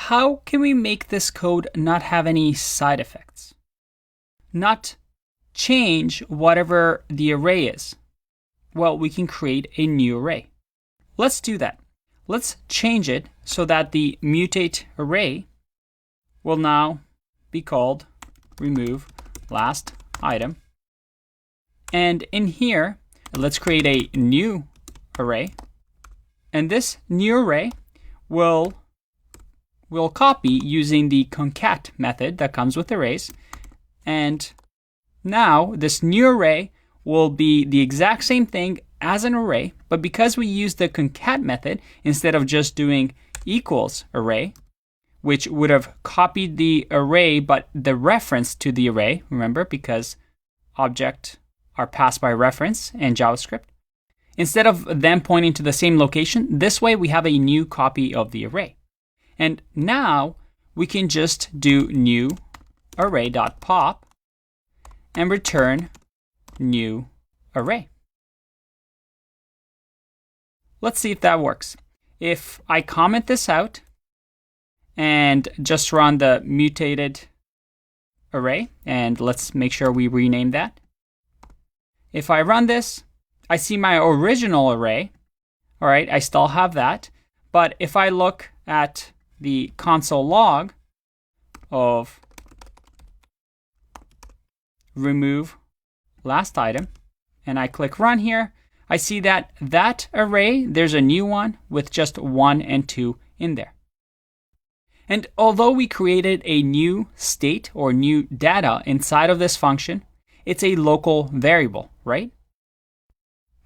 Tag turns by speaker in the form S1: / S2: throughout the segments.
S1: how can we make this code not have any side effects? Not change whatever the array is? Well, we can create a new array. Let's do that. Let's change it so that the mutate array will now be called remove last item. And in here, let's create a new array. And this new array will copy using the concat method that comes with arrays. And now this new array will be the exact same thing as an array, but because we use the concat method instead of just doing equals array, which would have copied the array but the reference to the array, remember, because objects are passed by reference in JavaScript. Instead of them pointing to the same location, this way we have a new copy of the array. And now we can just do new array.pop and return new array. Let's see if that works. If I comment this out and just run the mutated array, and let's make sure we rename that. If I run this, I see my original array. All right, I still have that. But if I look at the console log of remove last item, and I click run here, I see that that array, there's a new one with just 1 and 2 in there. And although we created a new state or new data inside of this function, it's a local variable, right?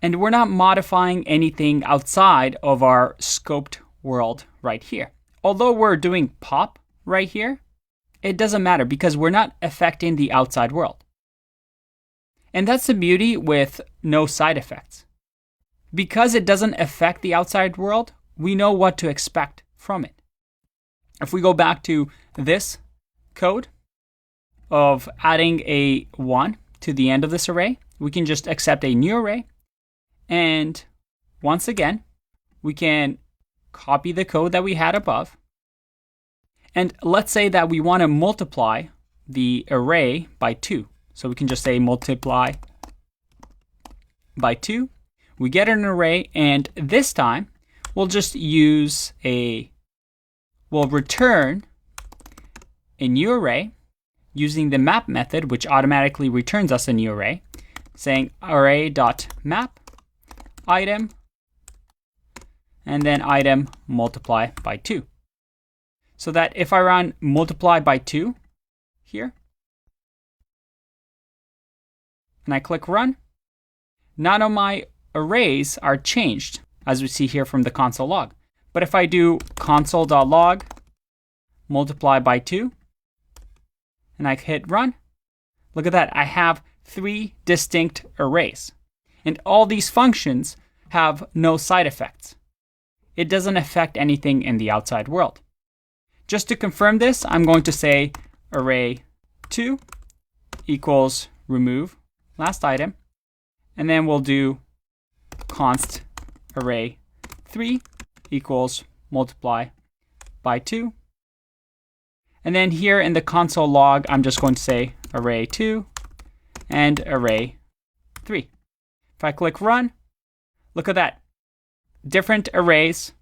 S1: And we're not modifying anything outside of our scoped world right here. Although we're doing pop right here, it doesn't matter because we're not affecting the outside world. And that's the beauty with no side effects. Because it doesn't affect the outside world, we know what to expect from it. If we go back to this code of adding a 1 to the end of this array, we can just accept a new array. And once again, we can copy the code that we had above. And let's say that we want to multiply the array by 2. So we can just say multiply by 2. We get an array, and this time we'll just use we'll return a new array using the map method, which automatically returns us a new array, saying array.map item, and then item multiply by 2. So that if I run multiply by 2 here, and I click run, none of my arrays are changed, as we see here from the console log. But if I do console.log multiply by 2, and I hit run, look at that, I have 3 distinct arrays. And all these functions have no side effects. It doesn't affect anything in the outside world. Just to confirm this, I'm going to say array2 equals remove last item, and then we'll do const array3 equals multiply by 2. And then here in the console log, I'm just going to say array2 and array3. If I click run, look at that. Different arrays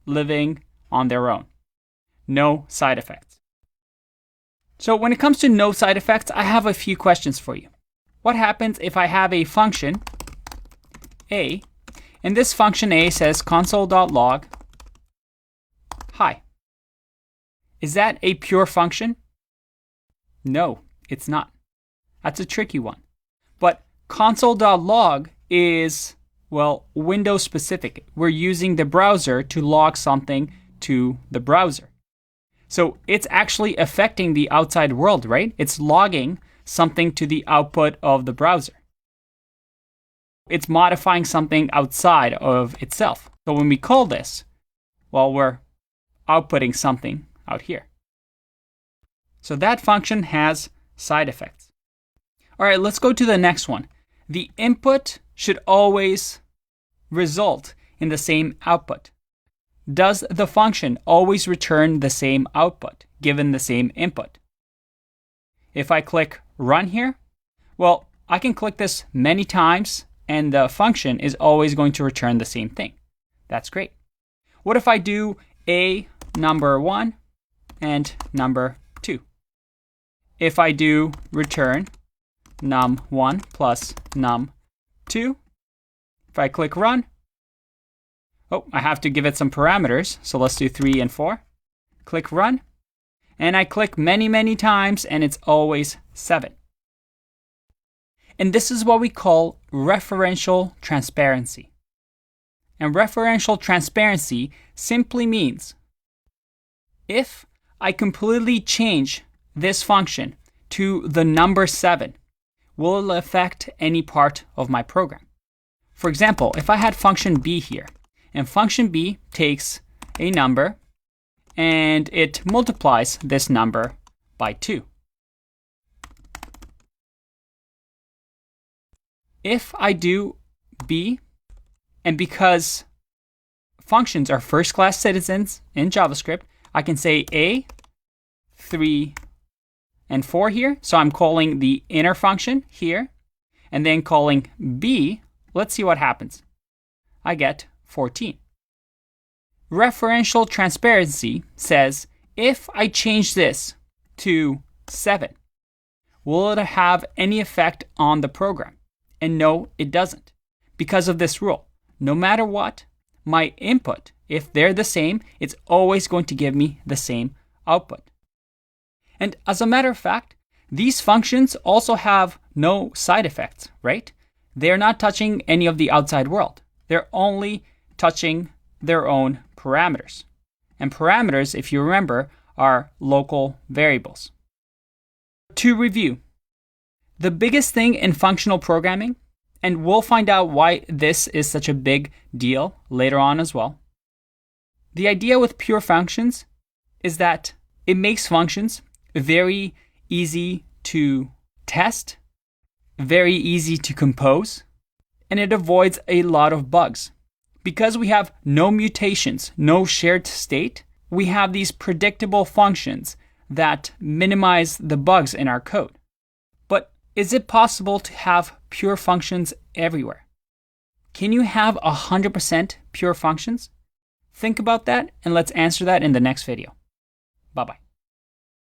S1: living on their own. No side effects. So when it comes to no side effects, I have a few questions for you. What happens if I have a function a, and this function a says console.log hi? Is that a pure function? No, it's not. That's a tricky one. But console.log is, well, Windows specific. We're using the browser to log something to the browser. So it's actually affecting the outside world, right? It's logging something to the output of the browser. It's modifying something outside of itself. So when we call this, well, we're outputting something out here. So that function has side effects. All right, let's go to the next one. The input should always result in the same output. does the function always return the same output given the same input? If I click run here, well, I can click this many times and the function is always going to return the same thing. That's great. What if I do a number 1 and number 2? If I do return num1 plus num2, if I click run, oh, I have to give it some parameters. So let's do 3 and 4. Click run. And I click many times and it's always 7. And this is what we call referential transparency. And referential transparency simply means if I completely change this function to the number 7, will it affect any part of my program? For example, if I had function b here, and function b takes a number and it multiplies this number by 2. If I do b, and because functions are first-class citizens in JavaScript, I can say a, 3, and 4 here. So I'm calling the inner function here, and then calling b. Let's see what happens. I get 14. Referential transparency says if I change this to 7, will it have any effect on the program? And no, it doesn't. Because of this rule, no matter what, my input, if they're the same, it's always going to give me the same output. And as a matter of fact, these functions also have no side effects, right? They're not touching any of the outside world. They're only touching their own parameters. And parameters, if you remember, are local variables. To review, the biggest thing in functional programming, and we'll find out why this is such a big deal later on as well. The idea with pure functions is that it makes functions very easy to test, very easy to compose, and it avoids a lot of bugs. Because we have no mutations, no shared state, we have these predictable functions that minimize the bugs in our code. But is it possible to have pure functions everywhere? Can you have 100% pure functions? Think about that and let's answer that in the next video. Bye-bye.